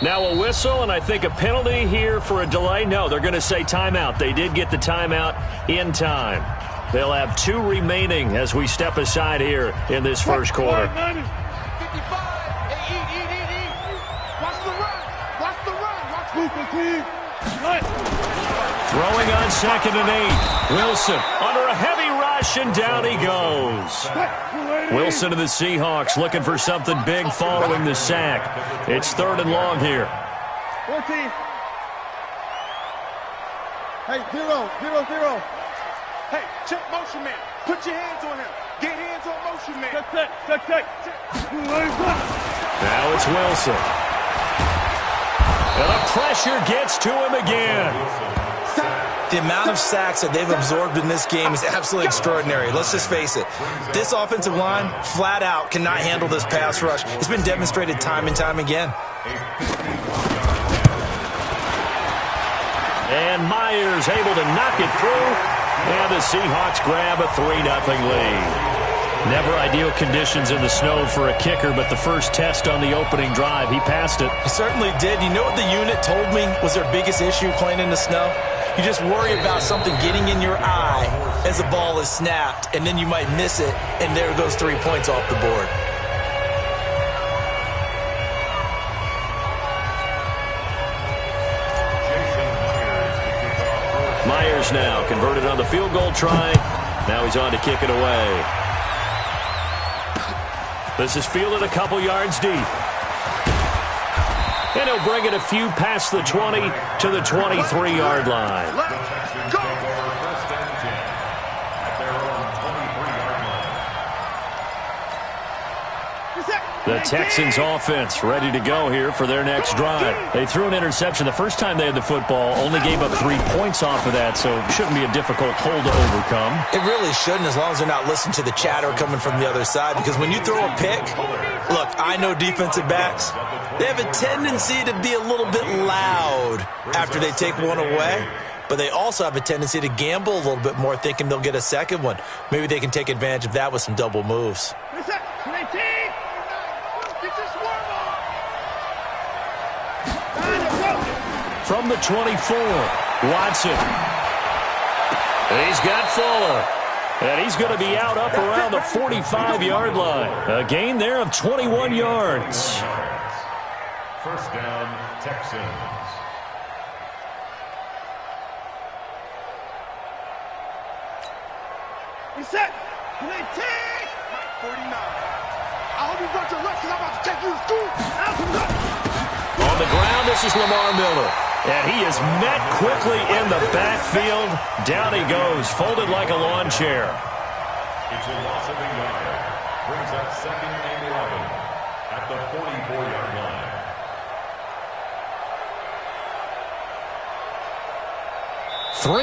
Now a whistle, and I think a penalty here for a delay. No, they're going to say timeout. They did get the timeout in time. They'll have 2 remaining as we step aside here in this first quarter. 55. Hey, eat. Watch the run. Watch the run. Throwing on 2nd and 8. Wilson under a heavy rush, and down he goes. Wilson to the Seahawks looking for something big following the sack. It's 3rd and long here. 14. Hey, 0. Hey, check motion man. Put your hands on him. Get hands on motion man. Check. Now it's Wilson. And the pressure gets to him again. The amount of sacks that they've absorbed in this game is absolutely extraordinary. Let's just face it. This offensive line, flat out, cannot handle this pass rush. It's been demonstrated time and time again. And Myers able to knock it through. And the Seahawks grab a 3-0 lead. Never ideal conditions in the snow for a kicker, but the first test on the opening drive, he passed it. He certainly did. You know what the unit told me was their biggest issue playing in the snow? You just worry about something getting in your eye as the ball is snapped, and then you might miss it, and there goes 3 points off the board. Myers now converted on the field goal try. Now he's on to kick it away. This is fielded a couple yards deep. And he'll bring it a few past the 20 to the 23-yard line. Let's go. The Texans offense ready to go here for their next drive. They threw an interception the first time they had the football, only gave up 3 points off of that, so it shouldn't be a difficult hole to overcome. It really shouldn't, as long as they're not listening to the chatter coming from the other side, because when you throw a pick, look, I know defensive backs, they have a tendency to be a little bit loud after they take one away, but they also have a tendency to gamble a little bit more, thinking they'll get a second one. Maybe they can take advantage of that with some double moves. From the 24, Watson. He's got Fuller. And he's going to be out up around the 45-yard line. A gain there of 21 yards. First down, Texans. Reset. 49. I hope you brought your left because I'm about to take you to school. On the ground, this is Lamar Miller. And he is met quickly in the backfield. Down he goes, folded like a lawn chair. It's a loss of a yard. Brings up 2nd and 11 at the 44-yard line.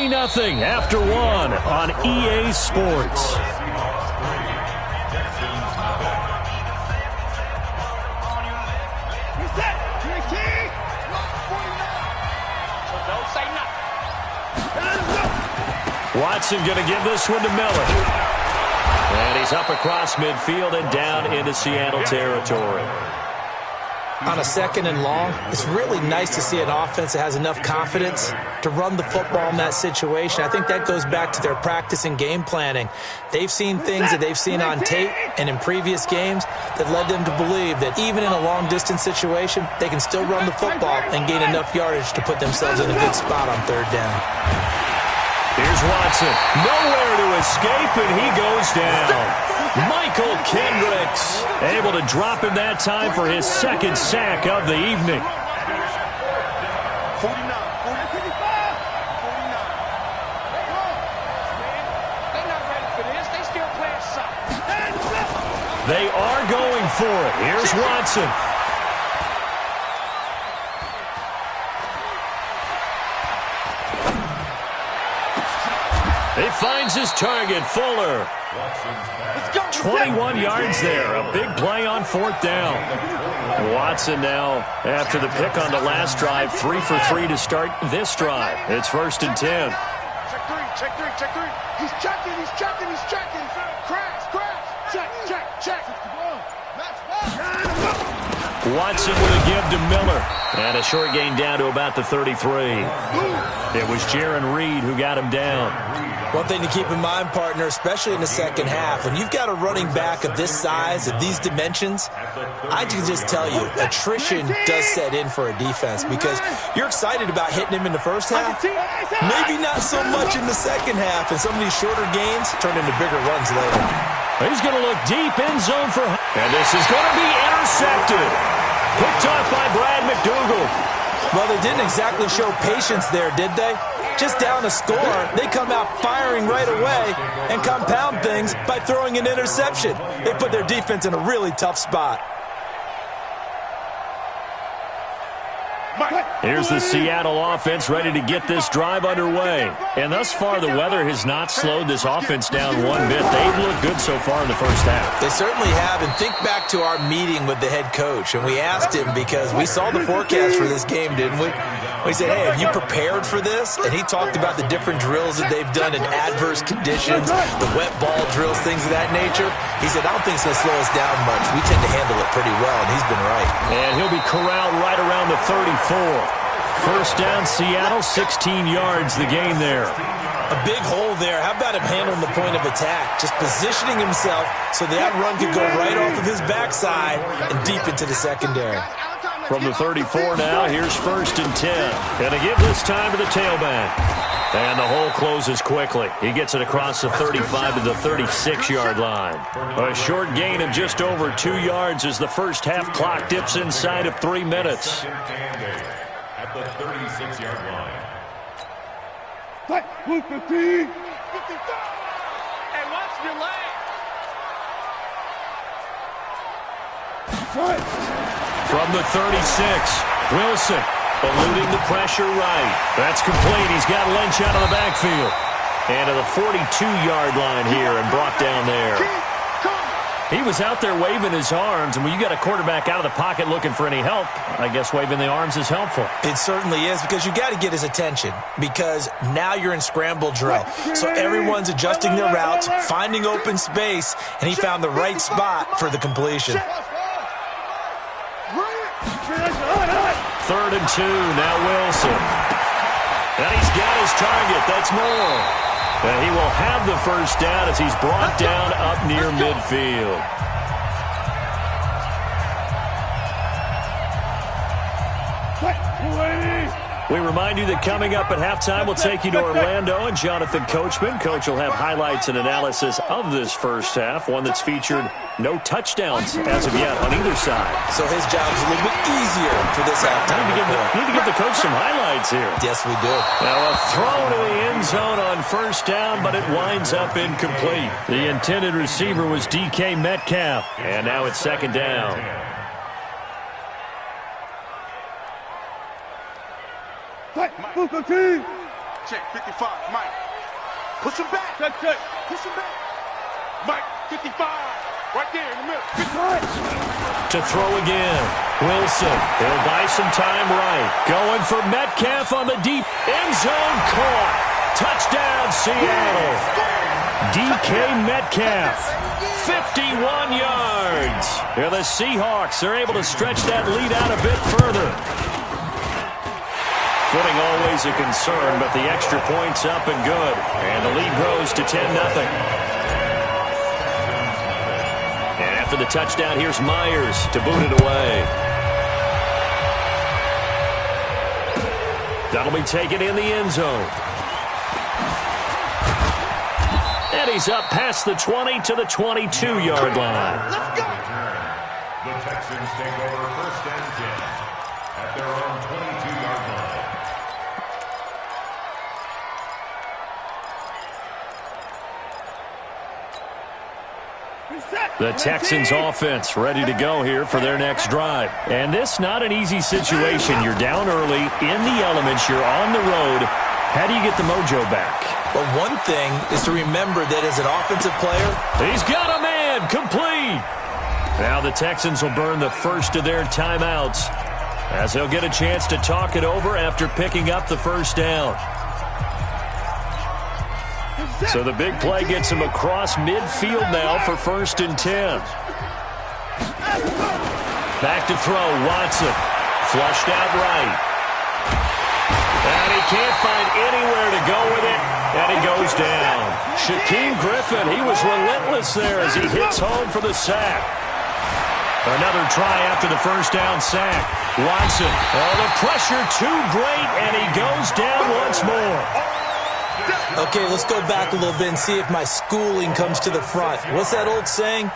$3-0 after 1 on EA Sports. Watson going to give this one to Miller. And he's up across midfield and down into Seattle territory. On a 2nd and long, it's really nice to see an offense that has enough confidence to run the football in that situation. I think that goes back to their practice and game planning. They've seen things that they've seen on tape and in previous games that led them to believe that even in a long-distance situation, they can still run the football and gain enough yardage to put themselves in a good spot on 3rd down. Here's Watson. Nowhere to escape, and he goes down. Michael Kendricks able to drop him that time for his 2nd sack of the evening. 49. 55. 49. They're not ready for this. They still playing soccer. They are going for it. Here's Watson. He finds his target, Fuller. 21 yards there. A big play on 4th down. Watson now, after the pick on the last drive, 3 for 3 to start this drive. It's 1st and 10. Check 3. He's checking. Crash. Check. Watson with a give to Miller. And a short gain down to about the 33. It was Jaron Reed who got him down. One thing to keep in mind, partner, especially in the second half, when you've got a running back of this size, of these dimensions, I can just tell you, attrition does set in for a defense because you're excited about hitting him in the first half. Maybe not so much in the second half, and some of these shorter gains turn into bigger runs later. He's going to look deep in zone for... And this is going to be intercepted. Picked off by Brad McDougal. Well, they didn't exactly show patience there, did they? Just down a score, they come out firing right away and compound things by throwing an interception. They put their defense in a really tough spot. Here's the Seattle offense ready to get this drive underway. And thus far, the weather has not slowed this offense down one bit. They've looked good so far in the first half. They certainly have. And think back to our meeting with the head coach. And we asked him because we saw the forecast for this game, didn't we? We said, hey, have you prepared for this? And he talked about the different drills that they've done in adverse conditions, the wet ball drills, things of that nature. He said, I don't think it's going to slow us down much. We tend to handle it pretty well, and he's been right. And he'll be corralled right around the 34. First down, Seattle, 16 yards, the gain there. A big hole there. How about him handling the point of attack? Just positioning himself so that run could go right off of his backside and deep into the secondary. From the 34 now, here's 1st and 10. And to give this time to the tailback. And the hole closes quickly. He gets it across the 35 to the 36-yard line. A short gain of just over 2 yards as the first half clock dips inside of 3 minutes. At the 36-yard line. Move 15. 55. Hey, watch your leg. From the 36, Wilson eluding the pressure right. That's complete. He's got Lynch out of the backfield. And to the 42-yard line here and brought down there. He was out there waving his arms, and when you got a quarterback out of the pocket looking for any help, I guess waving the arms is helpful. It certainly is, because you got to get his attention, because now you're in scramble drill. So everyone's adjusting their routes, finding open space, and he found the right spot for the completion. 3rd and 2, now Wilson. And he's got his target. That's Moore. And he will have the first down as he's brought down up near midfield. We remind you that coming up at halftime, we'll take you to Orlando and Jonathan Coachman. Coach will have highlights and analysis of this first half, one that's featured no touchdowns as of yet on either side. So his job's a little bit easier for this halftime. Need to give the coach some highlights here. Yes, we do. Now a throw to the end zone on first down, but it winds up incomplete. The intended receiver was DK Metcalf, and now it's 2nd down. Check 55, Mike. Push him back. Check. Push him back. Mike, 55. Right there in the middle. 55. To throw again. Wilson. He'll buy some time right. Going for Metcalf on the deep end zone. Caught. Touchdown, Seattle. DK Metcalf. 51 yards. Here the Seahawks are able to stretch that lead out a bit further. Footing always a concern, but the extra point's up and good. And the lead grows to 10-0. And after the touchdown, here's Myers to boot it away. That'll be taken in the end zone. And he's up past the 20 to the 22-yard line. Let's go. The Texans take over 1st and 10 at their own 22-yard line. The Texans offense ready to go here for their next drive. And this not an easy situation. You're down early, in the elements, you're on the road. How do you get the mojo back? Well, one thing is to remember that as an offensive player, he's got a man, complete. Now the Texans will burn the first of their timeouts as they'll get a chance to talk it over after picking up the first down. So the big play gets him across midfield now for 1st and 10. Back to throw, Watson. Flushed out right. And he can't find anywhere to go with it, and he goes down. Shaquem Griffin, he was relentless there as he hits home for the sack. Another try after the first down sack. Watson, oh, the pressure too great, and he goes down once more. Okay, let's go back a little bit and see if my schooling comes to the front. What's that old saying?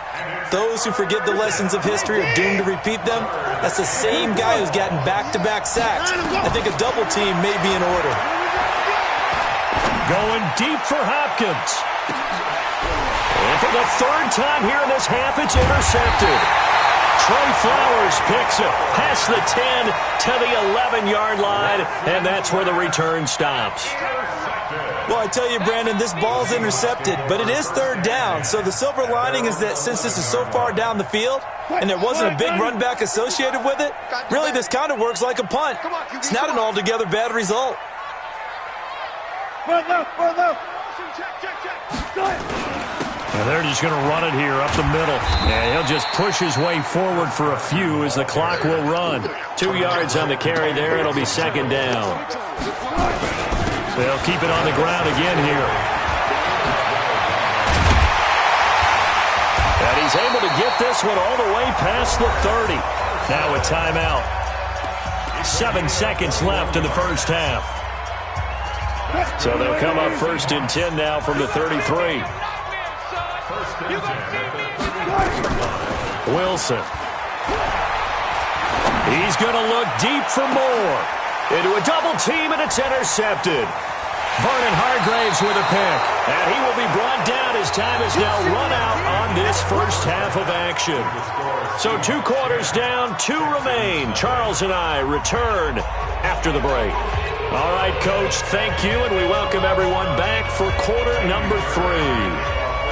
Those who forget the lessons of history are doomed to repeat them. That's the same guy who's gotten back-to-back sacks. I think a double team may be in order. Going deep for Hopkins. And for the third time here in this half, it's intercepted. Trey Flowers picks it past the 10 to the 11-yard line, and that's where the return stops. Well, I tell you, Brandon, this ball's intercepted, but it is third down. So the silver lining is that since this is so far down the field and there wasn't a big run back associated with it, really this kind of works like a punt. It's not an altogether bad result. And they're just going to run it here up the middle. And he'll just push his way forward for a few as the clock will run. 2 yards on the carry there. It'll be second down. They'll keep it on the ground again here. And he's able to get this one all the way past the 30. Now a timeout. 7 seconds left in the first half. So they'll come up first and 10 now from the 33. Wilson. He's going to look deep for more. Into a double team, and it's intercepted. Vernon Hargraves with a pick. And he will be brought down as time is now run out on this first half of action. So 2 quarters down, 2 remain. Charles and I return after the break. All right, Coach, thank you, and we welcome everyone back for quarter number 3.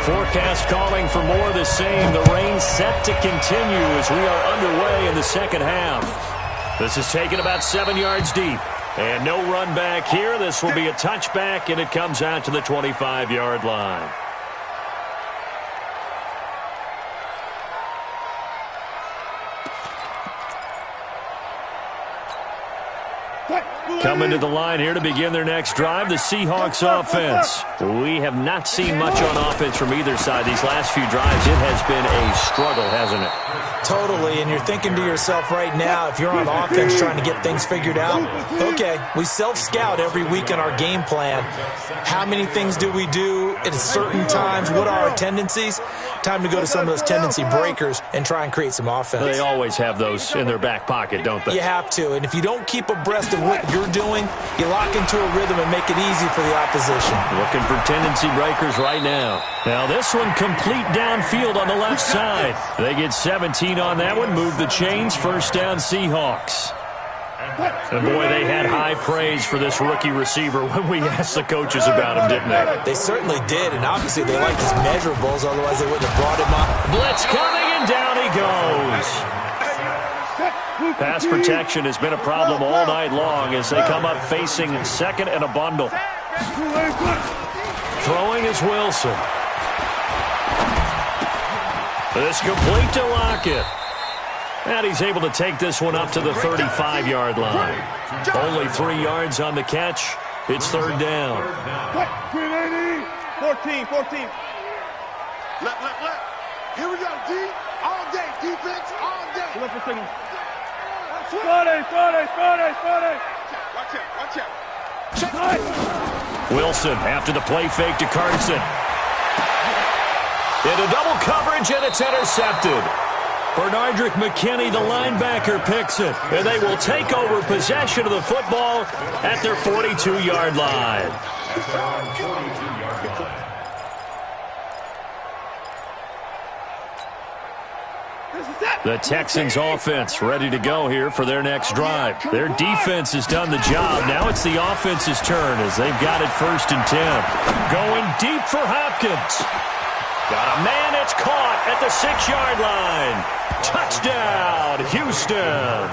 Forecast calling for more of the same. The rain set to continue as we are underway in the second half. This is taken about 7 yards deep. And no run back here. This will be a touchback, and it comes out to the 25-yard line. Coming to the line here to begin their next drive, the Seahawks offense. We have not seen much on offense from either side. These last few drives, it has been a struggle, hasn't it? Totally, and you're thinking to yourself right now, if you're on offense trying to get things figured out, okay, we self-scout every week in our game plan. How many things do we do at certain times? What are our tendencies? Time to go to some of those tendency breakers and try and create some offense. They always have those in their back pocket, don't they? You have to, and if you don't keep abreast of what you're doing, you lock into a rhythm and make it easy for the opposition. Looking for tendency breakers right now. Now this one complete downfield on the left side. They get 17 on that one, move the chains, first down Seahawks. And boy, they had high praise for this rookie receiver when we asked the coaches about him, didn't they? They certainly did, and obviously they liked his measurables, otherwise they wouldn't have brought him up. Blitz coming, and down he goes. Pass protection has been a problem all night long as they come up facing second and a bundle. Throwing is Wilson. This complete to Lockett. And he's able to take this one up to the 35-yard line. Only 3 yards on the catch. It's third down. 14. Left. Here we go, D. All day. Defense, all day. Watch out. Wilson after the play fake to Carson. Into double coverage, and it's intercepted. Bernardrick McKinney, the linebacker, picks it. And they will take over possession of the football at their 42-yard line. The Texans offense ready to go here for their next drive. Their defense has done the job. Now it's the offense's turn as they've got it first and 10. Going deep for Hopkins. Got a man, it's caught at the 6-yard line. Touchdown, Houston.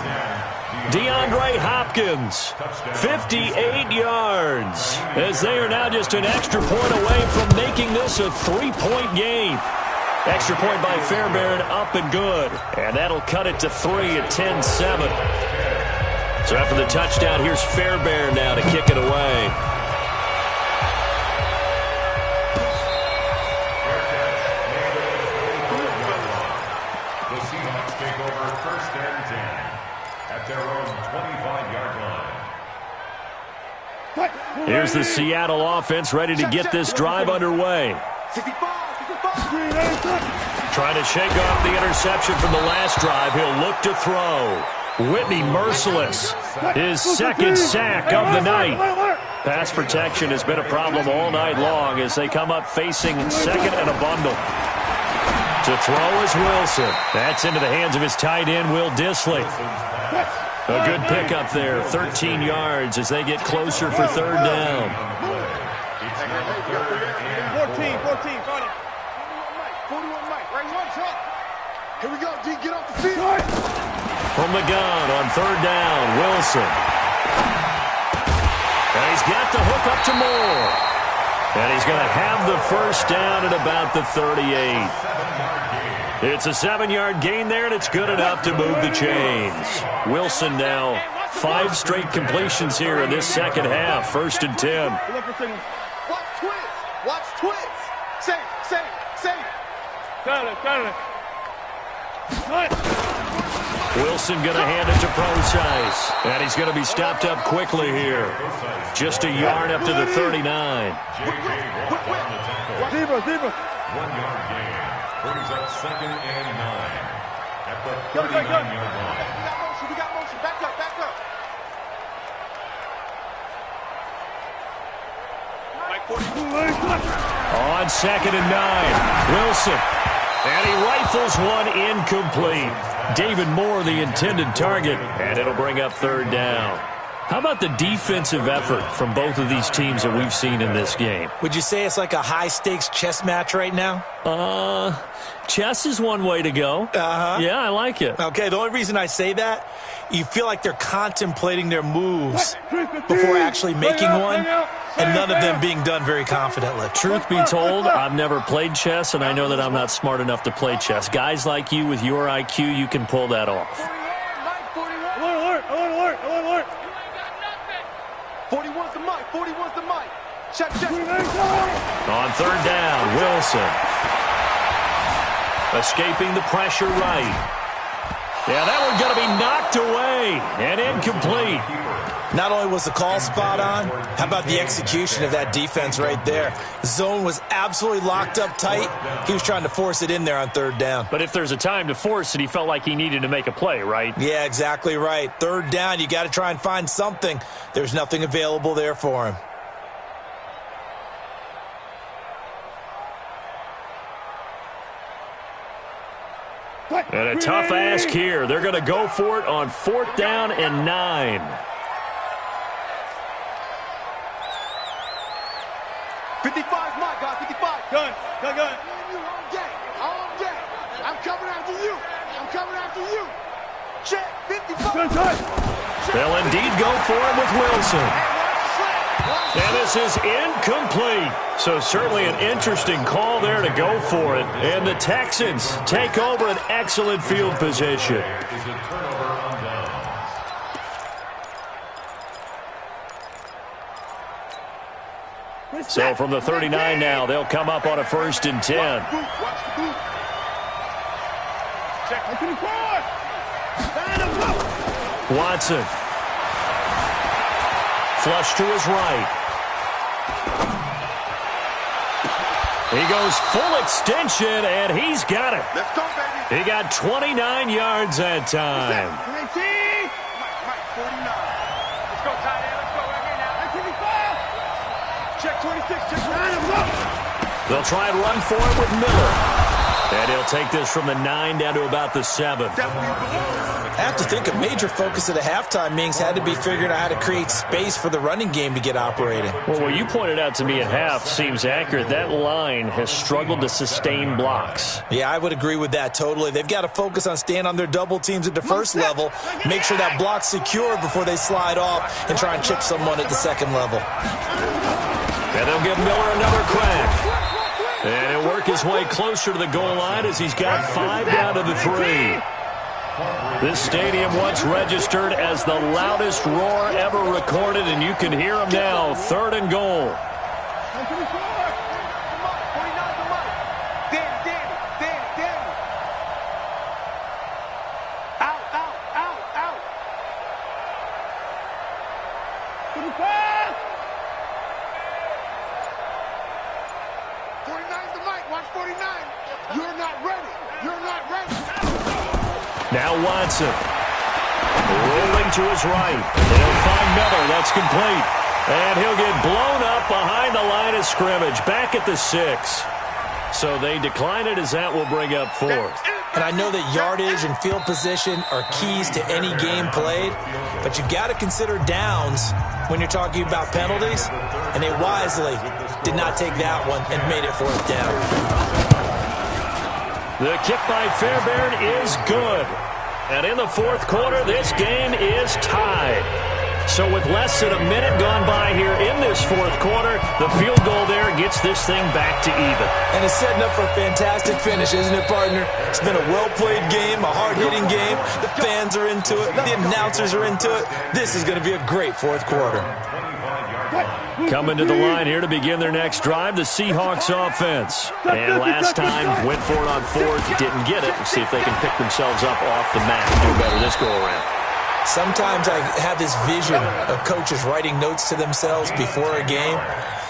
DeAndre Hopkins, 58 yards, as they are now just an extra point away from making this a 3-point game. Extra point by Fairbairn, up and good. And that'll cut it to 3 at 10-7. So after the touchdown, here's Fairbairn now to kick it away. The Seahawks take over 1st and 10 at their own 25-yard line. Here's the Seattle offense ready to get this drive underway. Trying to shake off the interception from the last drive. He'll look to throw. Whitney merciless. His second sack of the night. Pass protection has been a problem all night long as they come up facing second and a bundle. To throw is Wilson. That's into the hands of his tight end, Will Dissly. A good pickup there, 13 yards as they get closer for 3rd down. 14, 41 Mike, right one shot. Here we go, D, get off the field. From the gun on 3rd down, Wilson. And he's got the hook up to Moore. And he's going to have the 1st down at about the 38. It's a 7-yard gain there, and it's good enough to move the chains. Wilson now 5 straight completions here in this second half, 1st and 10. Watch twins. Watch twins. Save. Got it. Wilson going to hand it to Procise. And he's going to be stopped up quickly here. Just a yard up to the 39. Zebra. 1 yard gain. Brings up 2nd and 9 at the 39-yard line. We got motion. Back up. On 2nd and 9, Wilson. And he rifles one incomplete. David Moore, the intended target, and it'll bring up 3rd down. How about the defensive effort from both of these teams that we've seen in this game? Would you say it's like a high-stakes chess match right now? Chess is one way to go. Yeah, I like it. Okay, the only reason I say that, you feel like they're contemplating their moves before actually making one, and none of them being done very confidently. Truth be told, I've never played chess, and I know that I'm not smart enough to play chess. Guys like you with your IQ, you can pull that off. Alert. 41's the mic. Check. On 3rd down, Wilson. Escaping the pressure right. Yeah, that one's going to be knocked away and incomplete. Not only was the call spot on, how about the execution of that defense right there? Zone was absolutely locked up tight. He was trying to force it in there on 3rd down. But if there's a time to force it, he felt like he needed to make a play, right? Yeah, exactly right. 3rd down, you got to try and find something. There's nothing available there for him. And a tough ask here. They're going to go for it on 4th down and 9. 55's my guy, 55. Gun. All day. I'm coming after you. Check, 55. They'll indeed go for it with Wilson. And this is incomplete. So certainly an interesting call there to go for it. And the Texans take over an excellent field position. So from the 39 now, they'll come up on a 1st and 10. Watson. Flush to his right. He goes full extension, and he's got it. Let's go, baby. He got 29 yards that time. Mike, 49. Let's go, tight end. Let's go right here now. 25. Check 26. Check 9. They'll try and run for it with Miller. And he'll take this from the 9 down to about the 7. I have to think a major focus of the halftime meetings had to be figuring out how to create space for the running game to get operating. Well, what you pointed out to me at half seems accurate. That line has struggled to sustain blocks. Yeah, I would agree with that totally. They've got to focus on staying on their double teams at the first level, make sure that block's secure before they slide off and try and chip someone at the second level. And they'll give Miller another crack. And he'll work his way closer to the goal line as he's got 5 down to the 3. This stadium once registered as the loudest roar ever recorded, and you can hear him now. 3rd and goal. Now Watson, rolling to his right. He'll find Miller. That's complete. And he'll get blown up behind the line of scrimmage, back at the 6. So they decline it as that will bring up 4th. And I know that yardage and field position are keys to any game played, but you've got to consider downs when you're talking about penalties, and they wisely did not take that one and made it 4th down. The kick by Fairbairn is good. And in the 4th quarter, this game is tied. So with less than a minute gone by here in this 4th quarter, the field goal there gets this thing back to even. And it's setting up for a fantastic finish, isn't it, partner? It's been a well-played game, a hard-hitting game. The fans are into it. The announcers are into it. This is going to be a great 4th quarter. Coming to the line here to begin their next drive, the Seahawks offense. And last time, went for it on 4th, didn't get it. We'll see if they can pick themselves up off the mat and do better this go-around. Sometimes I have this vision of coaches writing notes to themselves before a game,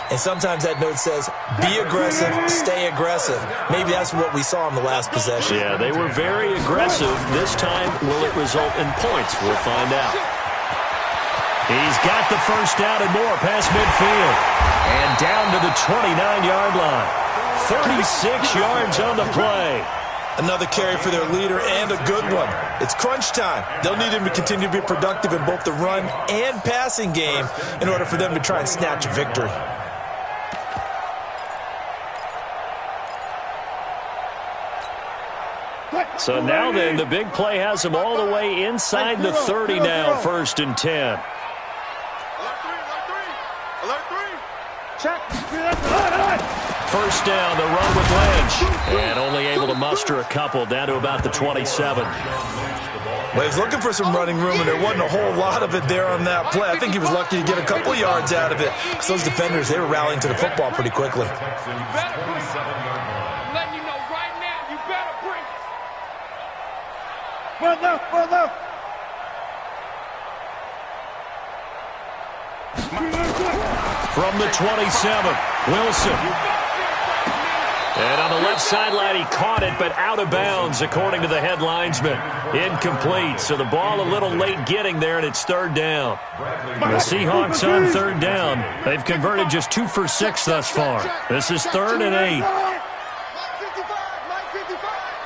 and sometimes that note says, be aggressive, stay aggressive. Maybe that's what we saw in the last possession. Yeah, they were very aggressive. This time, will it result in points? We'll find out. He's got the 1st down and more past midfield. And down to the 29-yard line. 36 yards on the play. Another carry for their leader and a good one. It's crunch time. They'll need him to continue to be productive in both the run and passing game in order for them to try and snatch a victory. So now then, the big play has them all the way inside the 30 now, 1st and 10. Check. 1st down, the run with Lynch. And only able to muster a couple, down to about the 27. Well, he's looking for some running room, and there wasn't a whole lot of it there on that play. I think he was lucky to get a couple yards out of it. So those defenders, they were rallying to the football pretty quickly. You better bring it. I'm letting you know right now, you better bring it. Run left. From the 27, Wilson. And on the left sideline, he caught it, but out of bounds, according to the head linesman. Incomplete, so the ball a little late getting there, and it's 3rd down. The Seahawks on 3rd down. They've converted just 2 for 6 thus far. This is 3rd and 8.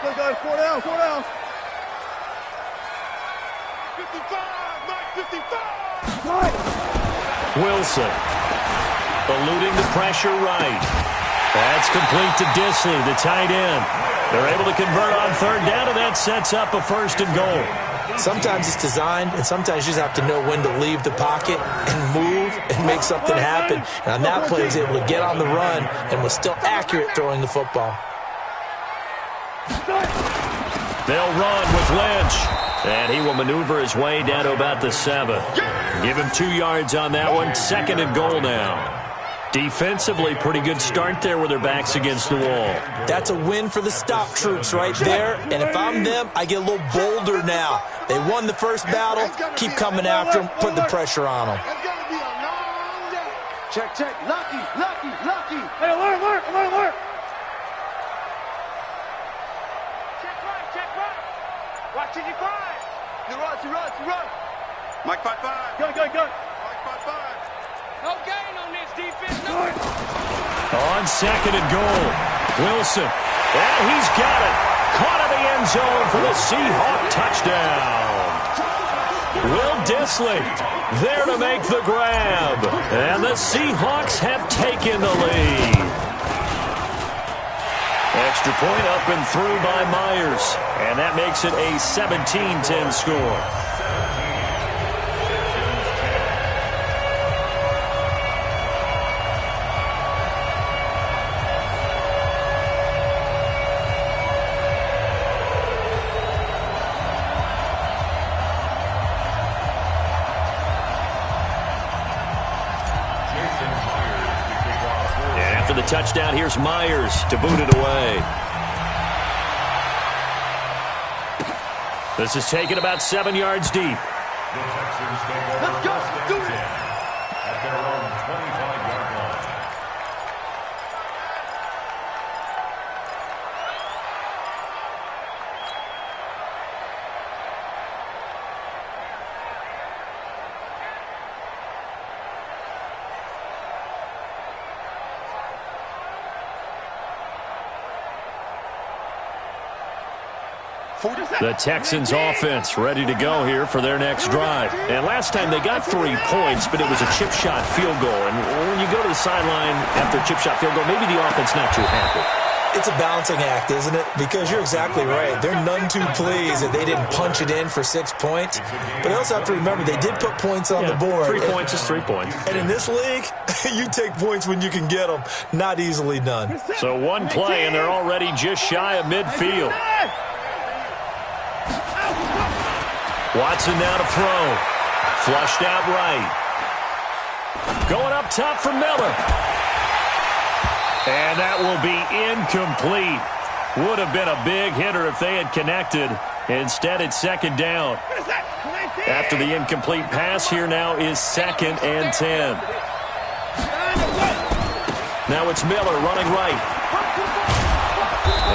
Look, guys, 4 down. 55, Mike, 55. Wilson eluding the pressure right. That's complete to Disley, the tight end. They're able to convert on 3rd down, and that sets up a 1st and goal. Sometimes it's designed, and sometimes you just have to know when to leave the pocket and move and make something happen. And on that play, he was able to get on the run and was still accurate throwing the football. They'll run with Lynch. And he will maneuver his way down to about the 7. Give him 2 yards on that one. 2nd and goal now. Defensively, pretty good start there with their backs against the wall. That's a win for the stop troops right there. And if I'm them, I get a little bolder now. They won the first battle. Keep coming after them. Put the pressure on them. Check. Lucky. Hey, alert. Check right. Watch 55. You run. Mike 5-5. Go. Mike 5-5. No gain on this defense. No. On 2nd and goal, Wilson. And he's got it. Caught in the end zone for the Seahawk touchdown. Will Disley there to make the grab. And the Seahawks have taken the lead. Extra point up and through by Myers. And that makes it a 17-10 score. the touchdown. Here's Myers to boot it away. This is taken about 7 yards deep. The Texans take over first and 10 at their own 25-yard line. The Texans offense ready to go here for their next drive. And last time they got 3 points, but it was a chip shot field goal. And when you go to the sideline after a chip shot field goal, maybe the offense not too happy. It's a balancing act, isn't it? Because you're exactly right. They're none too pleased that they didn't punch it in for 6 points. But they also have to remember they did put points on the board. 3 points is 3 points. And in this league, you take points when you can get them. Not easily done. So one play, and they're already just shy of midfield. Watson now to throw. Flushed out right. Going up top for Miller. And that will be incomplete. Would have been a big hitter if they had connected. Instead, it's second down. After the incomplete pass, here now is 2nd and 10. Now it's Miller running right.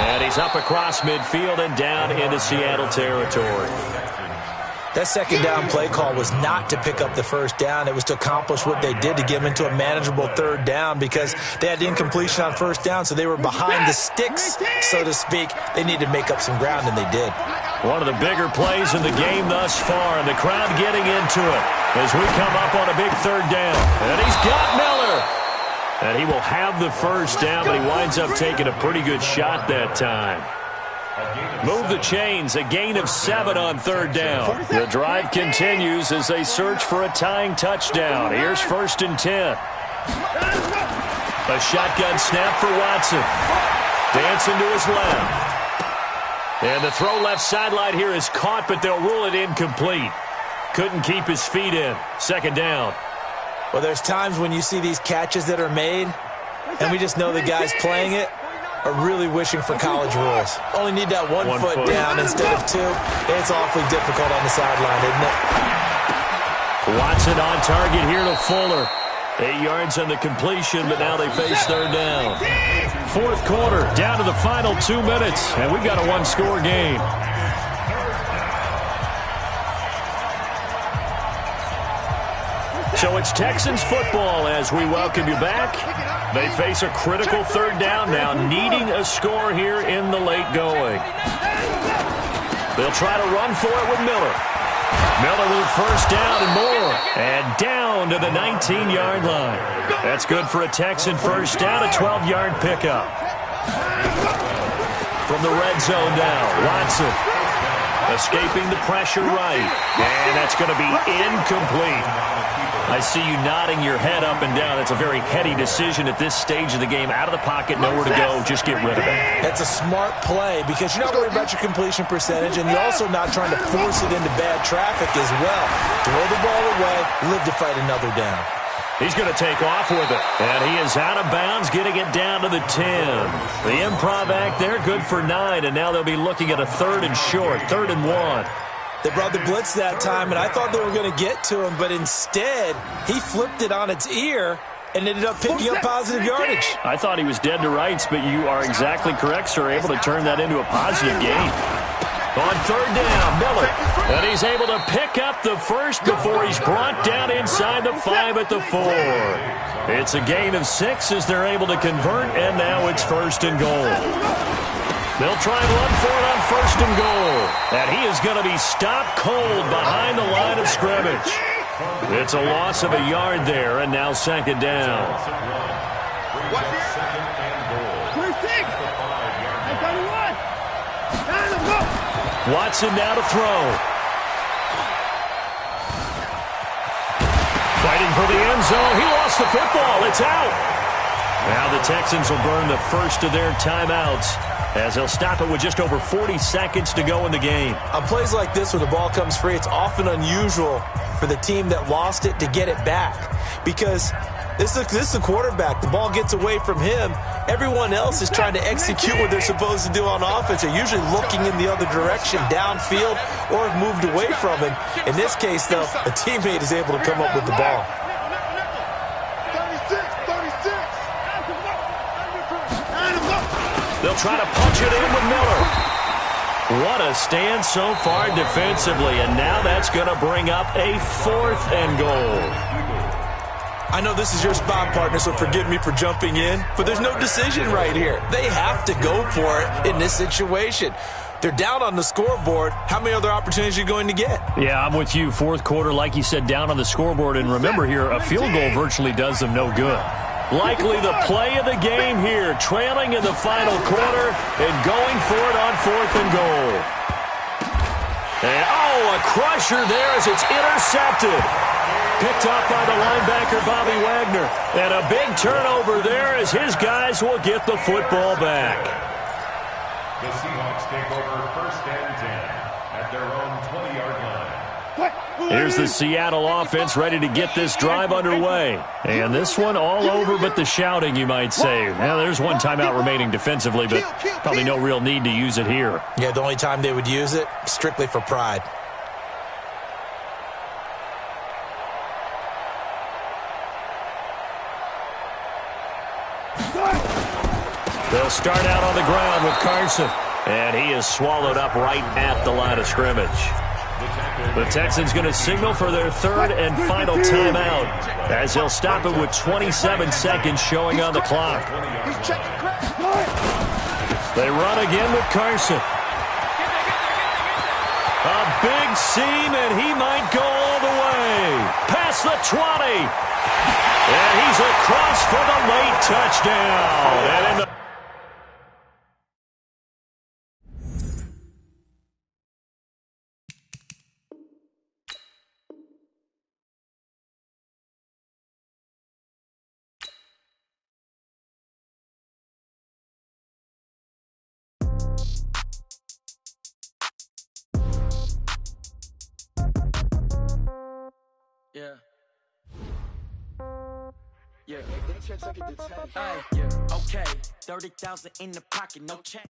And he's up across midfield and down into Seattle territory. That second down play call was not to pick up the first down. It was to accomplish what they did to get them into a manageable third down because they had incompletion on first down, so they were behind the sticks, so to speak. They needed to make up some ground, and they did. One of the bigger plays in the game thus far, and the crowd getting into it as we come up on a big third down. And he's got Miller. And he will have the first down, but he winds up taking a pretty good shot that time. Move the chains, a gain of 7 on third down. The drive continues as they search for a tying touchdown. Here's 1st and 10. A shotgun snap for Watson. Dancing to his left. And the throw left sideline here is caught, but they'll rule it incomplete. Couldn't keep his feet in. Second down. Well, there's times when you see these catches that are made, and we just know the guys playing it are really wishing for college rules. Only need that one foot down instead of 2. It's awfully difficult on the sideline, isn't it? Watson on target here to Fuller. 8 yards on the completion, but now they face third down. Fourth quarter, down to the final 2 minutes, and we've got a one-score game. So it's Texans football as we welcome you back. They face a critical third down now, needing a score here in the late going. They'll try to run for it with Miller. Miller with first down and more. And down to the 19-yard line. That's good for a Texan first down, a 12-yard pickup. From the red zone now, Watson escaping the pressure right. And that's going to be incomplete. I see you nodding your head up and down. That's a very heady decision at this stage of the game. Out of the pocket, nowhere to go. Just get rid of it. That's a smart play because you're not worried about your completion percentage, and you're also not trying to force it into bad traffic as well. Throw the ball away, live to fight another down. He's going to take off with it. And he is out of bounds, getting it down to the 10. The improv act there, good for 9. And now they'll be looking at a 3rd and short, 3rd and 1. They brought the blitz that time, and I thought they were going to get to him, but instead, he flipped it on its ear and ended up picking up positive yardage. I thought he was dead to rights, but you are exactly correct, sir, able to turn that into a positive gain. On third down, Miller, and he's able to pick up the first before he's brought down inside the 5 at the 4. It's a gain of 6 as they're able to convert, and now it's 1st and goal. They'll try and run for it on 1st and goal. And he is going to be stopped cold behind the line of scrimmage. It's a loss of a yard there, and now 2nd down. Watson now to throw. Fighting for the end zone. He lost the football. It's out. Now the Texans will burn the first of their timeouts. as he'll stop it with just over 40 seconds to go in the game. On plays like this where the ball comes free, it's often unusual for the team that lost it to get it back because this is the quarterback. The ball gets away from him. Everyone else is trying to execute what they're supposed to do on offense. They're usually looking in the other direction, downfield, or have moved away from him. In this case, though, a teammate is able to come up with the ball. 36. They'll try to punch it in with Miller. What a stand so far defensively, and now that's going to bring up a 4th and goal. I know this is your spot, partner, so forgive me for jumping in, but there's no decision right here. They have to go for it in this situation. They're down on the scoreboard. How many other opportunities are you going to get? Yeah, I'm with you. Fourth quarter, like you said, down on the scoreboard. And remember here, a field goal virtually does them no good. Likely the play of the game here, trailing in the final quarter and going for it on 4th and goal. And, a crusher there as it's intercepted. Picked up by the linebacker, Bobby Wagner. And a big turnover there as his guys will get the football back. The Seahawks take over 1st and 10 at their own 20-yard line. Here's the Seattle offense ready to get this drive underway. And this one all over but the shouting, you might say. Well, there's one timeout remaining defensively, but probably no real need to use it here. Yeah, the only time they would use it, strictly for pride. They'll start out on the ground with Carson, and he is swallowed up right at the line of scrimmage. The Texans going to signal for their 3rd and final timeout as they'll stop it with 27 seconds showing on the clock. They run again with Carson. A big seam, and he might go all the way. Past the 20. And he's across for the late touchdown. And in the Yeah. Okay. 30,000 in the pocket, no check.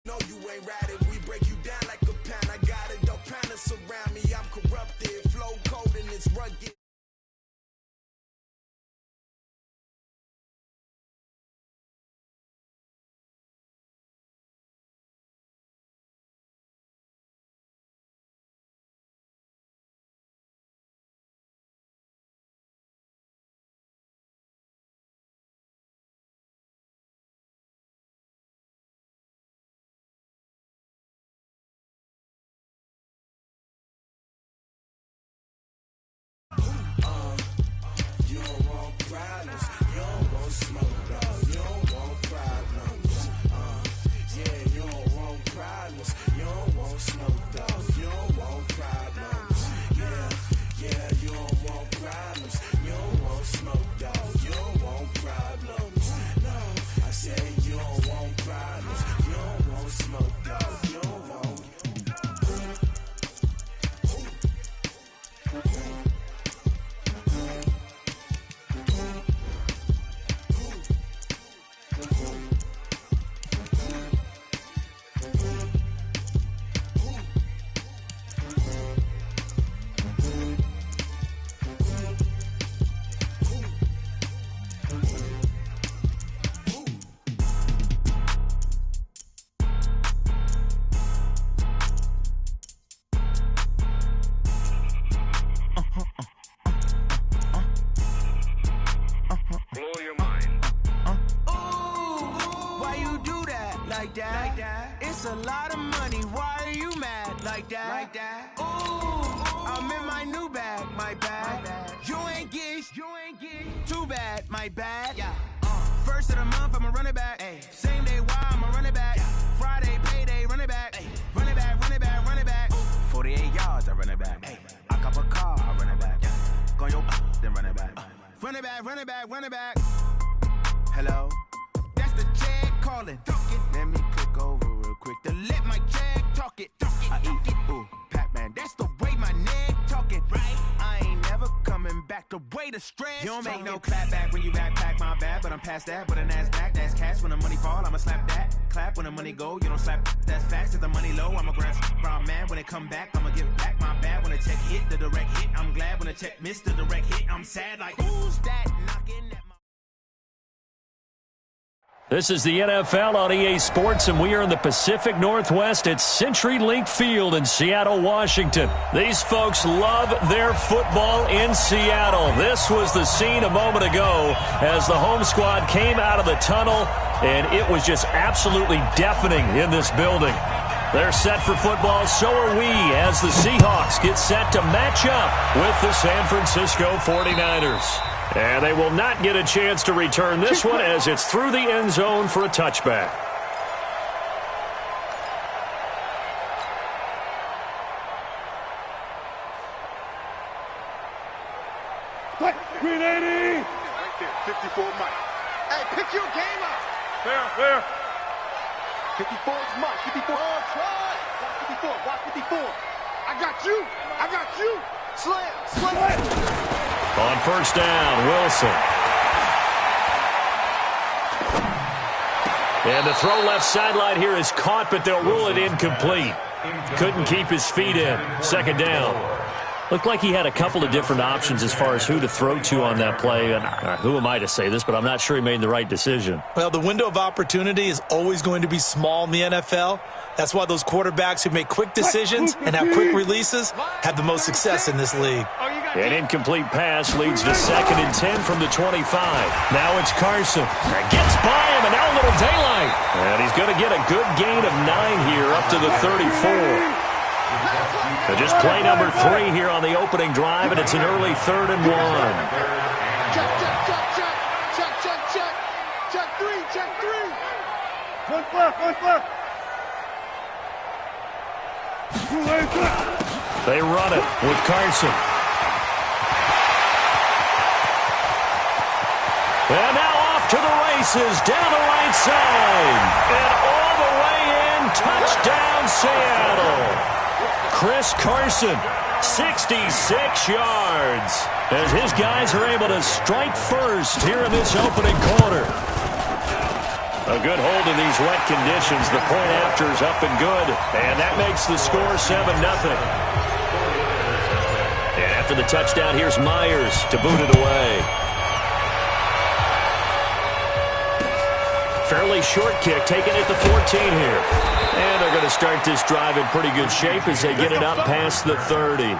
No, you ain't riding. We break you down like a pound. I got it. Don't pound surround me. I'm corrupted. Flow cold and it's rugged. You don't want problems. You don't want smoke, dog. You don't want problems. Yeah, you don't want problems. You don't want smoke, dog. You don't want problems. Yeah, you don't want problems. You don't want smoke, dog. You don't want problems. No, I said you don't want problems. You don't want smoke, dog. You don't want. It's a lot of money, why are you mad like that? Ooh, I'm in my new bag, my bad. You ain't get too bad, my bad. First of the month, I'ma run it back. Same day, why I'ma run it back. Friday, payday, run it back. Run it back, run it back, run it back. 48 yards, I run it back. I cop a car, I run it back. Go your then run it back. Run it back, run it back, run it back. Hello? That's the check calling. Let me click over real quick to let my check talk it. I eat it, ooh, Pac-Man. That's the way my neck talking, right? I ain't never coming back the way the stress. You don't make no clap back when you backpack, my bad, but I'm past that. With a NASDAQ, that's cash. When the money fall, I'ma slap that. Clap when the money go, you don't slap. That's facts. If the money low, I'ma grab brown man. When it come back, I'ma give back my bad. When the check hit, the direct hit. I'm glad when the check missed the direct hit. I'm sad like, who's that knocking at my... This is the NFL on EA Sports, and we are in the Pacific Northwest at CenturyLink Field in Seattle, Washington. These folks love their football in Seattle. This was the scene a moment ago as the home squad came out of the tunnel, and it was just absolutely deafening in this building. They're set for football, so are we, as the Seahawks get set to match up with the San Francisco 49ers. And they will not get a chance to return this one as it's through the end zone for a touchback. Green 80! Right there, 54 Mike. Hey, pick your game up! Where? 54 is Mike, 54. Oh, try! Block 54. I got you! Slam! On first down, Wilson. And the throw left sideline here is caught, but they'll rule it incomplete. Couldn't keep his feet in. Second down. Looked like he had a couple of different options as far as who to throw to on that play. And who am I to say this, but I'm not sure he made the right decision. Well, the window of opportunity is always going to be small in the NFL. That's why those quarterbacks who make quick decisions and have quick releases have the most success in this league. An incomplete pass leads to 2nd and 10 from the 25. Now it's Carson. That gets by him, and now a little daylight. And he's going to get a good gain of 9 here up to the 34. So just play number 3 here on the opening drive, and it's an early 3rd and 1. Check 3. One flag. They run it with Carson. And now off to the races, down the right side. And all the way in, touchdown Seattle. Chris Carson, 66 yards. As his guys are able to strike first here in this opening quarter. A good hold in these wet conditions. The point after is up and good. And that makes the score 7-0. And after the touchdown, here's Myers to boot it away. Fairly short kick, taken at the 14 here. And they're going to start this drive in pretty good shape as they get it up past the 30.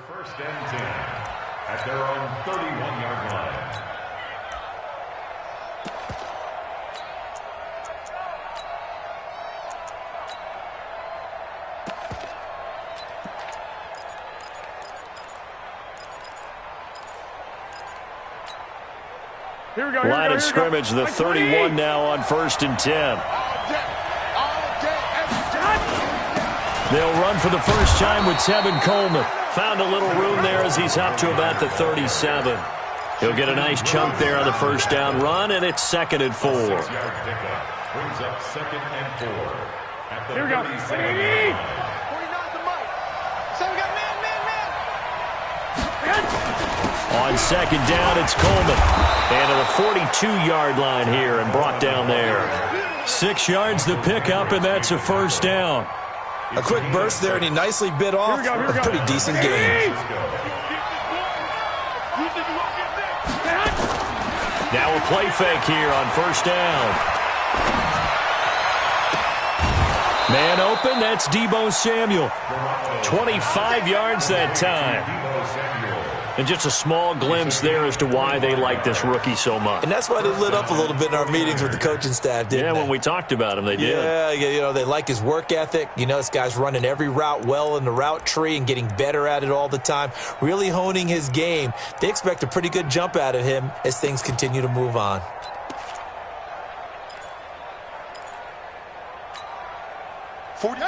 First and 10 at their own 31-yard line. Line of scrimmage, the 31 now on 1st and 10. They'll run for the first time with Tevin Coleman. Found a little room there as he's up to about the 37. He'll get a nice chunk there on the first down run, and it's 2nd and 4. Brings up 2nd and 4 at the 37. On 2nd down, it's Coleman. And to the 42-yard line here and brought down there. 6 yards the pickup, and that's a first down. A quick burst there, and he nicely bit off a pretty decent gain. Now a play fake here on first down. Man open, that's Deebo Samuel. 25 yards that time. And just a small glimpse there as to why they like this rookie so much. And that's why they lit up a little bit in our meetings with the coaching staff, didn't they? When we talked about him, they did. Yeah, you know, they like his work ethic. You know, this guy's running every route well in the route tree and getting better at it all the time, really honing his game. They expect a pretty good jump out of him as things continue to move on.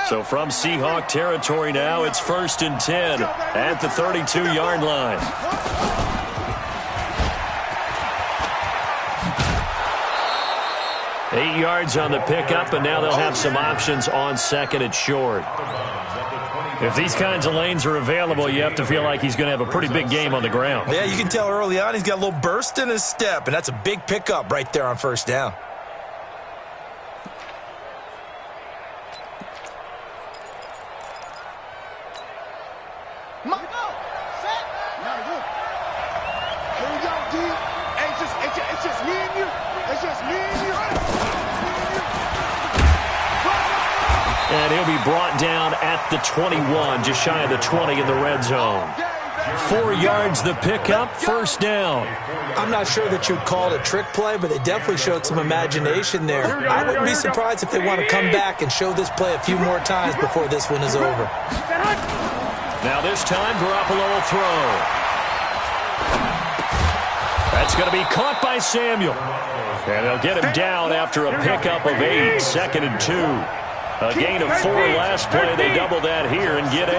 So from Seahawk territory now, it's 1st and 10 at the 32-yard line. Eight yards on the pickup, and now they'll have some options on 2nd and short. If these kinds of lanes are available, you have to feel like he's going to have a pretty big game on the ground. Yeah, you can tell early on he's got a little burst in his step, and that's a big pickup right there on first down. And he'll be brought down at the 21, just shy of the 20 in the red zone. 4 yards the pickup, first down. I'm not sure that you'd call it a trick play, but they definitely showed some imagination there. I wouldn't be surprised if they want to come back and show this play a few more times before this one is over. Now this time, Garoppolo will throw. That's going to be caught by Samuel. And they'll get him down after a pickup of 8, 2nd and 2. A gain of 4 last play. They double that here and get 8.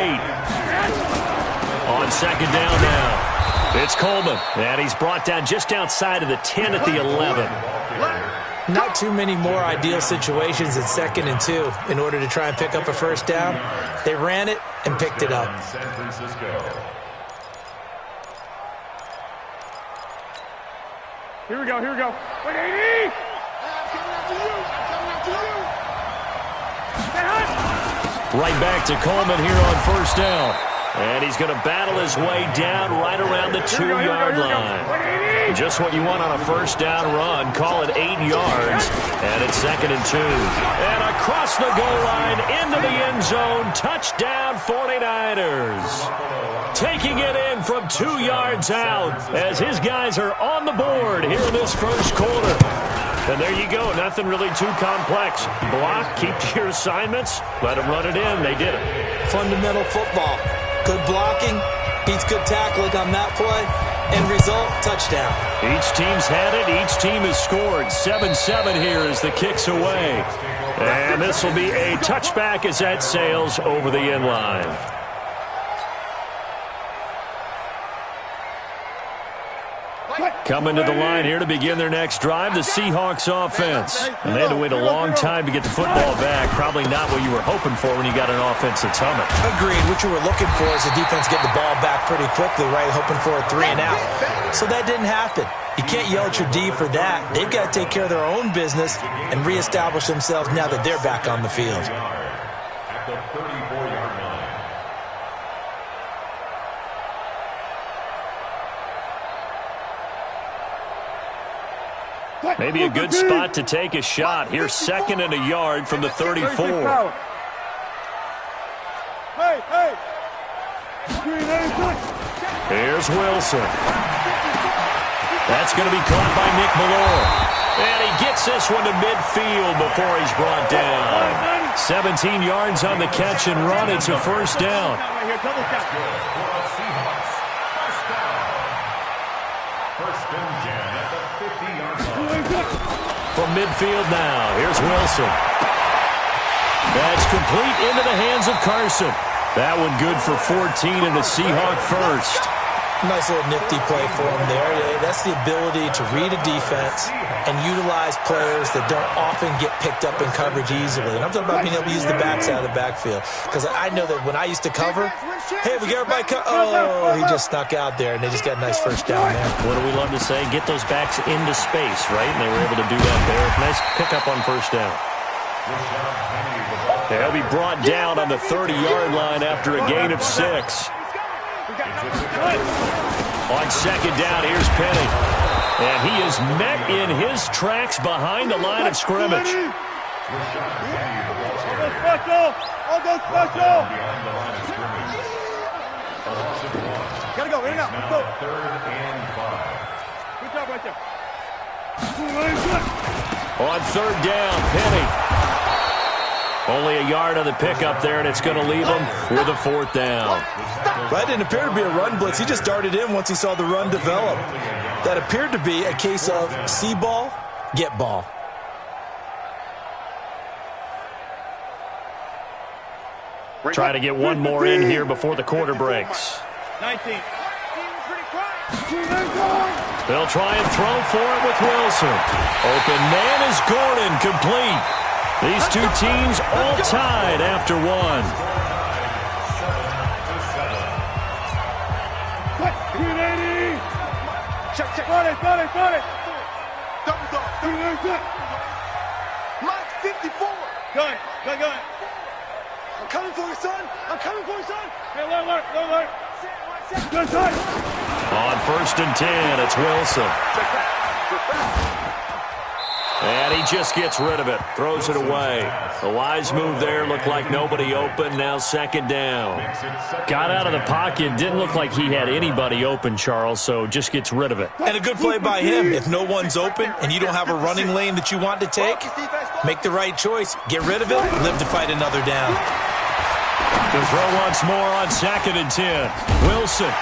On 2nd down now, it's Coleman. And he's brought down just outside of the 10 at the 11. Not too many more ideal situations in 2nd and 2 in order to try and pick up a first down. They ran it and picked it up. San Francisco. Here we go, here we go. Wait, 80! I'm coming after you. Right back to Coleman here on first down. And he's going to battle his way down right around the 2-yard line. Just what you want on a first down run. Call it 8 yards. And it's 2nd and 2. And across the goal line into the end zone. Touchdown 49ers. Taking it in from 2 yards out as his guys are on the board here in this first quarter. And there you go. Nothing really too complex. Block, keep to your assignments, let them run it in. They did it. fundamental football. Good blocking, beats good tackling on that play. End result, touchdown. Each team's had it. Each team has scored. 7-7 here as the kick's away. And this will be a touchback as that sails over the end line. Coming to the line here to begin their next drive, the Seahawks offense. And they had to wait a long time to get the football back. Probably not what you were hoping for when you got an offense that's humming. Agreed. What you were looking for is the defense get the ball back pretty quickly, right? Hoping for a 3 and out. So that didn't happen. You can't yell at your D for that. They've got to take care of their own business and reestablish themselves now that they're back on the field. At the 34-yard line. Maybe a good spot to take a shot. Here's 2nd and a yard from the 34. Here's Wilson. That's going to be caught by Nick Malone. And he gets this one to midfield before he's brought down. 17 yards on the catch and run. It's a first down. From midfield now, here's Wilson. That's complete into the hands of Carson. That one good for 14 and a Seahawk first. Nice little nifty play for him there. That's the ability to read a defense and utilize players that don't often get picked up in coverage easily. And I'm talking about being able to use the backside of the backfield. Because I know that when I used to cover, hey, we got everybody oh, he just snuck out there, and they just got a nice first down there. What do we love to say? Get those backs into space, right? And they were able to do that there. Nice pickup on first down. They'll be brought down on the 30-yard line after a gain of 6. On second down, here's Penny. And he is met in his tracks behind the line of scrimmage. I'll go special. Gotta go, in and out. Let's go. 3rd and 5. Good job right there. On 3rd down, Penny. Only a yard on the pickup there, and it's going to leave him with a 4th down. That didn't appear to be a run blitz. He just darted in once he saw the run develop. That appeared to be a case of see ball, get ball. Try to get one more in here before the quarter breaks. 19. They'll try and throw for it with Wilson. Open man is Gordon, complete. These two teams all tied after one. Check. Got it. Double dog. Mike 54. Gun. I'm coming for you, son. Hey, alert. Good side. On 1st and 10, it's Wilson. And he just gets rid of it, throws it away. A wise move there, looked like nobody open, now 2nd down. Got out of the pocket, didn't look like he had anybody open, Charles, so just gets rid of it. And a good play by him. If no one's open and you don't have a running lane that you want to take, make the right choice. Get rid of it, live to fight another down. To throw once more on 2nd and 10. Wilson.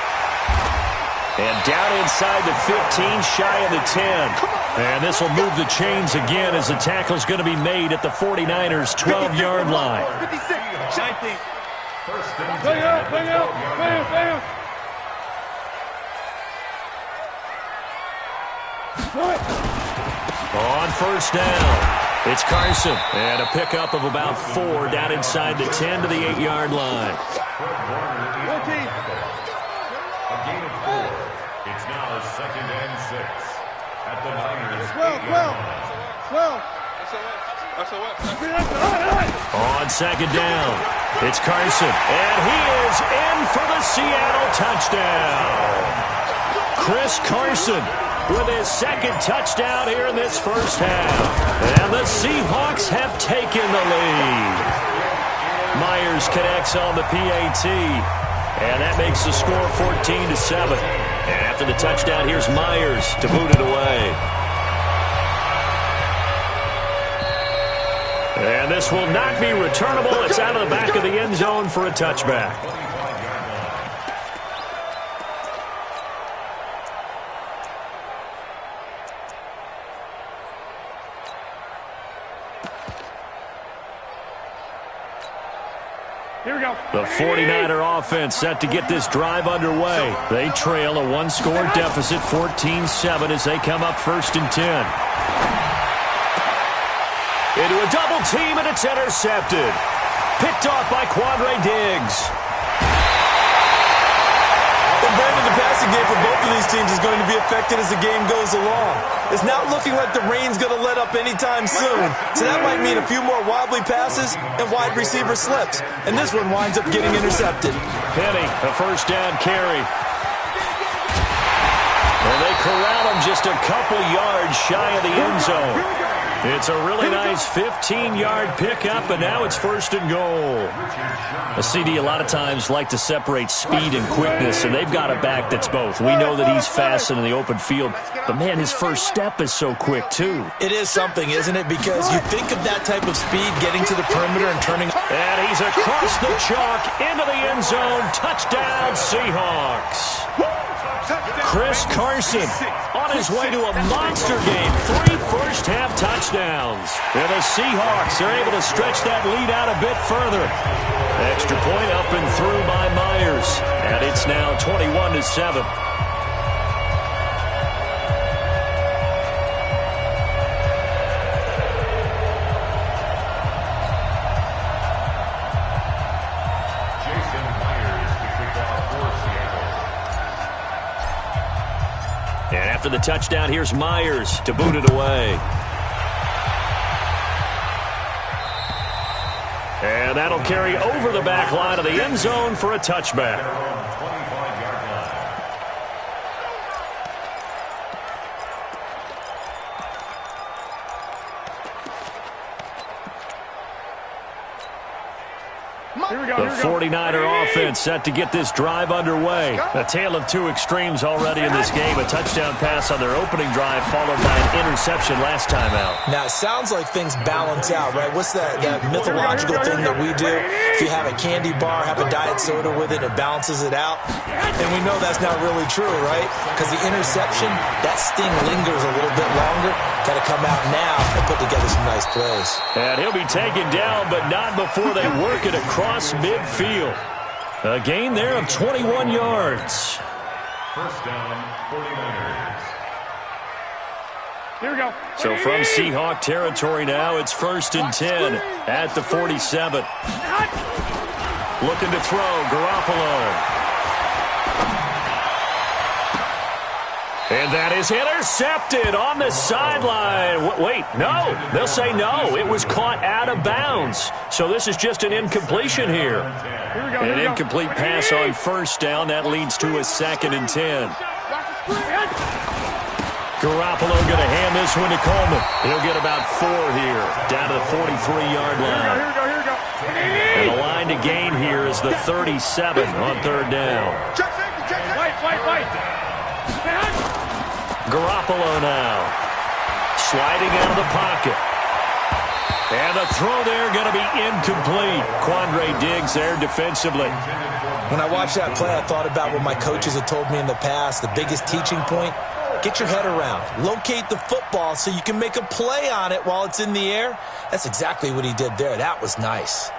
And down inside the 15, shy of the 10. And this will move the chains again as the tackle's going to be made at the 49ers' 12-yard line. 56, 19. Bang out. On 1st down, it's Carson. And a pickup of about 4 down inside the 10 to the 8-yard line. A gain of 4. It's now 2nd and 6 at the Niners. 12. On 2nd down, it's Carson. And he is in for the Seattle touchdown. Chris Carson with his 2nd touchdown here in this first half. And the Seahawks have taken the lead. Myers connects on the PAT. And that makes the score 14-7. And after the touchdown, here's Myers to boot it away. And this will not be returnable. It's out of the back of the end zone for a touchback. Here we go. The 49er offense set to get this drive underway. They trail a one-score deficit, 14-7, as they come up first and 10. Into a double team, and it's intercepted. Picked off by Quandre Diggs. And Brandon, the passing game for both of these teams is going to be affected as the game goes along. It's not looking like the rain's going to let up anytime soon. So that might mean a few more wobbly passes and wide receiver slips. And this one winds up getting intercepted. Penny, a first down carry. And they corral him just a couple yards shy of the end zone. It's a really nice 15-yard pickup, and now it's first and goal. A CD a lot of times like to separate speed and quickness, and they've got a back that's both. We know that he's fast in the open field, but, man, his first step is so quick, too. It is something, isn't it? Because you think of that type of speed getting to the perimeter and turning. And he's across the chalk into the end zone. Touchdown, Seahawks. Chris Carson on his way to a monster game. 3 first-half touchdowns. And the Seahawks are able to stretch that lead out a bit further. Extra point up and through by Myers. And it's now 21-7. And after the touchdown, here's Myers to boot it away. And that'll carry over the back line of the end zone for a touchback. The 49er offense set to get this drive underway. A tale of two extremes already in this game. A touchdown pass on their opening drive followed by an interception last time out. Now, it sounds like things balance out, right? What's that mythological thing that we do? If you have a candy bar, have a diet soda with it, it balances it out. And we know that's not really true, right? Because the interception, that sting lingers a little bit longer. Got to come out now and put together some nice plays. And he'll be taken down, but not before they work it across midfield. A gain there of 21 yards. First down, 49ers. Here we go. So from Seahawk territory now, it's first and 10 at the 47. Looking to throw, Garoppolo. And that is intercepted on the sideline. Wait, no. They'll say no. It was caught out of bounds. So this is just an incompletion here. An incomplete pass on first down. That leads to a 2nd and 10. Garoppolo going to hand this one to Coleman. He'll get about 4 here, down to the 43-yard line. And the line to gain here is the 37 on 3rd down. Wait. Garoppolo now, sliding out of the pocket. And the throw there going to be incomplete. Quandre Diggs there defensively. When I watched that play, I thought about what my coaches had told me in the past. The biggest teaching point, get your head around. Locate the football so you can make a play on it while it's in the air. That's exactly what he did there. That was nice.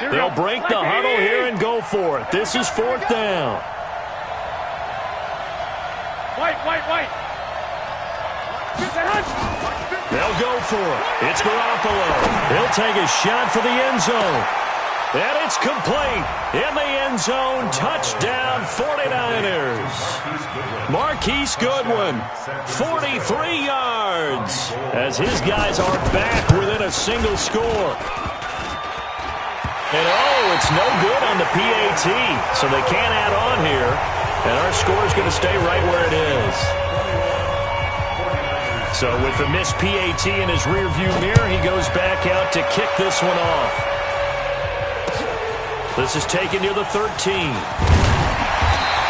They'll break the huddle here and go for it. This is 4th down. Wait. They'll go for it. It's Garoppolo. He'll take a shot for the end zone. And it's complete. In the end zone, touchdown 49ers. Marquise Goodwin, 43 yards. As his guys are back within a single score. And, it's no good on the PAT, so they can't add on here. And our score is going to stay right where it is. So with the missed PAT in his rearview mirror, he goes back out to kick this one off. This is taken near the 13.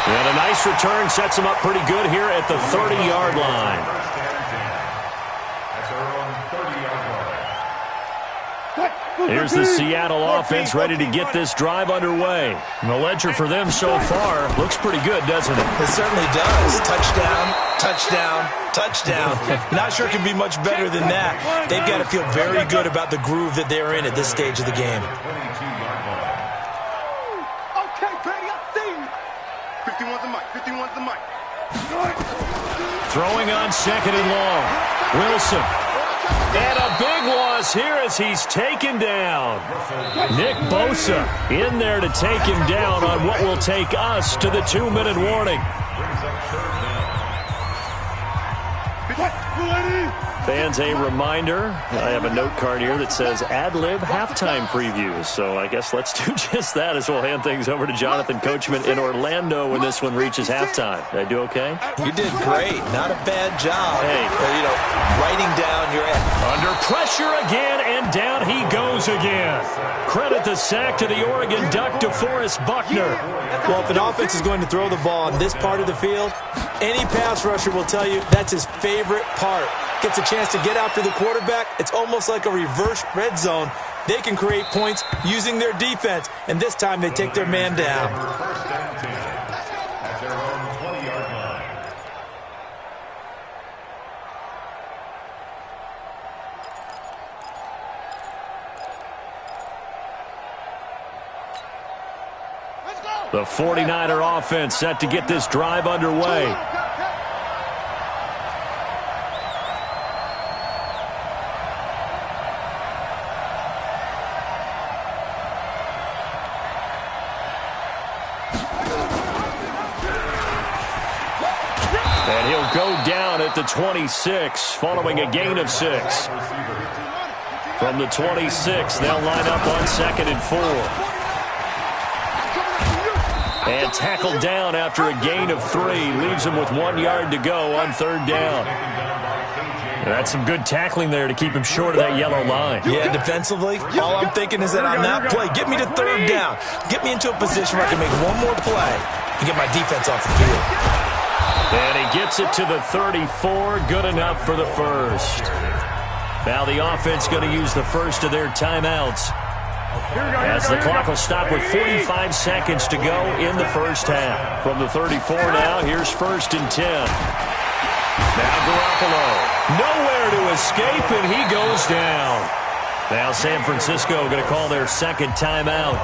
And a nice return sets him up pretty good here at the 30-yard line. Here's the Seattle offense ready to get this drive underway. And the ledger for them so far looks pretty good, doesn't it? It certainly does. Touchdown, touchdown, touchdown. Not sure it can be much better than that. They've got to feel very good about the groove that they're in at this stage of the game. Okay, Brady, I see you. 51's the mic. 51's the mic. Throwing on second and long. Wilson. And a big loss here as he's taken down. Nick Bosa in there to take him down on what will take us to the 2-minute warning. Fans, a reminder, I have a note card here that says ad-lib halftime previews. So I guess let's do just that as we'll hand things over to Jonathan Coachman in Orlando when this one reaches halftime. Did I do okay? You did great. Not a bad job. Hey. Writing down your end. Under pressure again, and down he goes again. Credit the sack to the Oregon Duck, DeForest Buckner. Well, if an offense is going to throw the ball on this part of the field, any pass rusher will tell you that's his favorite part. Gets a chance to get after the quarterback. It's almost like a reverse red zone. They can create points using their defense, and this time they take their man down. First down 10 at their own 20-yard line. The 49er offense set to get this drive underway. And he'll go down at the 26 following a gain of 6. From the 26, they'll line up on 2nd and 4. And tackled down after a gain of 3. Leaves him with 1 yard to go on 3rd down. That's some good tackling there to keep him short of that yellow line. Yeah, defensively, all I'm thinking is that on that play, get me to 3rd down. Get me into a position where I can make one more play and get my defense off the field. And he gets it to the 34. Good enough for the first. Now the offense going to use the first of their timeouts. As the clock will stop with 45 seconds to go in the first half. From the 34 now, here's 1st and 10. Now Garoppolo. Nowhere to escape, and he goes down. Now San Francisco going to call their 2nd timeout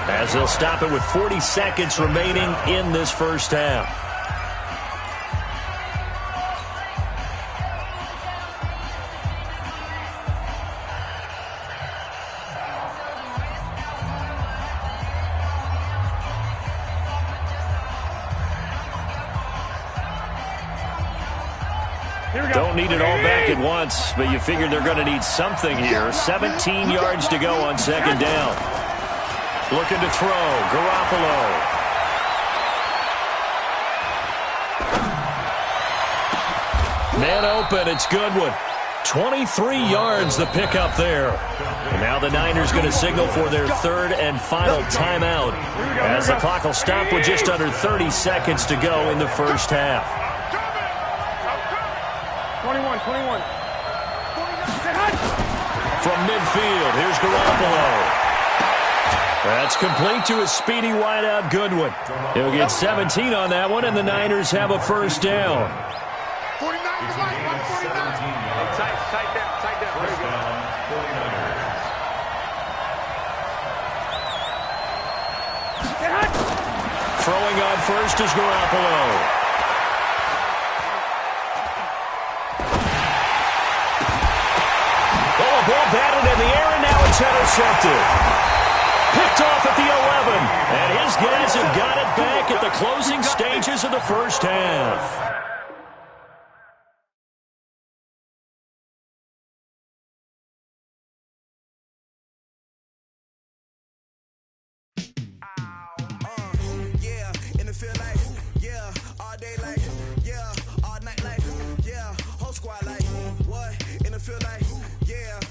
as they'll stop it with 40 seconds remaining in this first half. Don't need it all back at once, but you figure they're going to need something here. 17 yards to go on 2nd down. Looking to throw. Garoppolo. Man open. It's Goodwin. 23 yards the pickup there. And now the Niners going to signal for their 3rd and final timeout as the clock will stop with just under 30 seconds to go in the first half. 21. From midfield, here's Garoppolo. That's complete to a speedy wideout Goodwin. He'll get 17 on that one, and the Niners have a first down. 49. Tight down. First down, 49ers. Throwing on first is Garoppolo. Ball batted in the air, and now it's intercepted. Picked off at the 11, and his guys have got it back at the closing stages of the first half. Yeah, in the field like, yeah, all day like, yeah, all night like, yeah, whole squad like, what? In the field like, yeah.